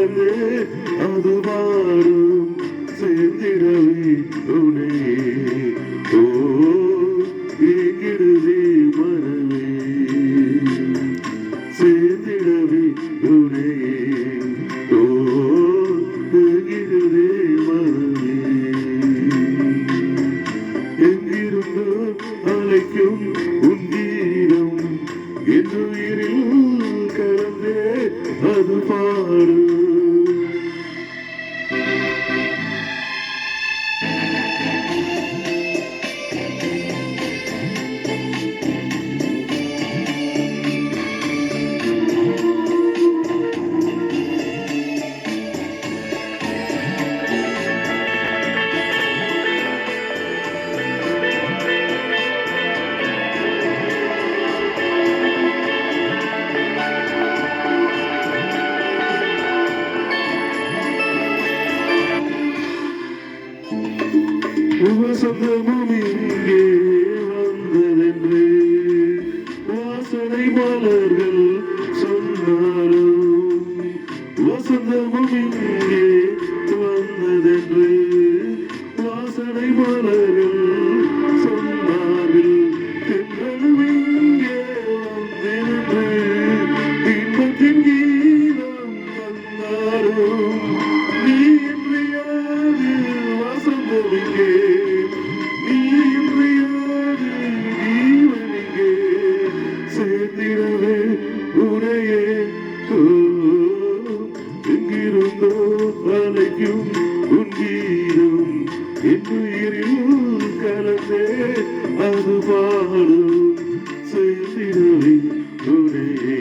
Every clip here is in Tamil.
கலந்து அது மாறும் சேர்ந்திடவே உனே ஓ எங்கிடுதே மனமே சேர்ந்திடவே உனே ஓ எங்கிடுதே மனமே எங்கிருந்தோ அழைக்கும் உன் கீதம் என் உயிரில் கலந்தே அது பாடு வசந்தமும் இங்கே வந்ததென்று வாசனை மலர்கள் சொன்னாலும் வசந்தமும் இங்கே வந்ததென்று வாசனை மலர்கள் சொன்னார்கள் தென்றலும் இங்கே வந்தென்று இன்பத்தின் கீதம் தந்தாரும் நீ என்று யாது வசந்தம் இங்கே சேர்ந்திடவே உரையே எங்கிருந்தோ அழைக்கும் உன் கீதம் என் உயிரில் கலந்தே அது பாடும் சேர்ந்திடவே உரையே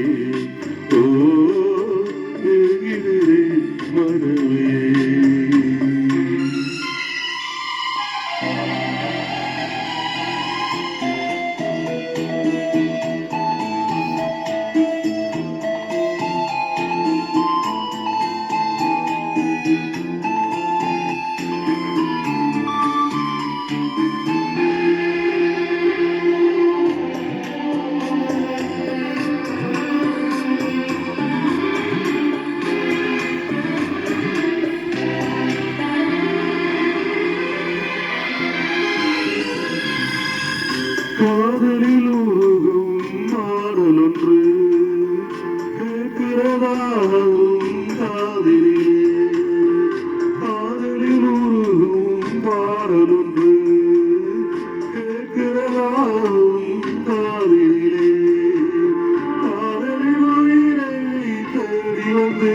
ஓ எங்கிருதே மனமே காதலில் உருகும் மாடல் ஒன்று கேட்கிறதாகவும் காதலிலே காதலில் உருகும் பாடல் ஒன்று கேட்கிறதாகவும் காதலிலே காதலில் உயிரை தேடி வந்து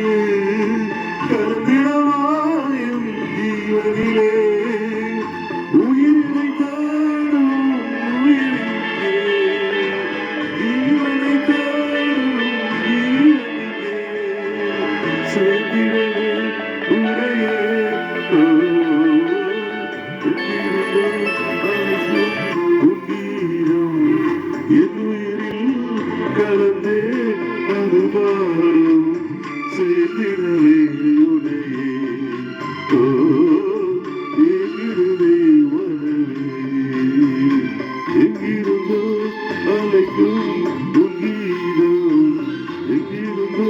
கலந்திடமாயும் ஜீவனிலே உயிரை தேடும் சேர்ந்திடவே உரையே உன் கீதம் என் உயிரில் கலந்தே அது பாடும் சேர்ந்திடவே உரையே எங்கிருதே மனமே எங்கிருந்தோ அழைக்கும் உன் கீதம் எங்கிருந்தோ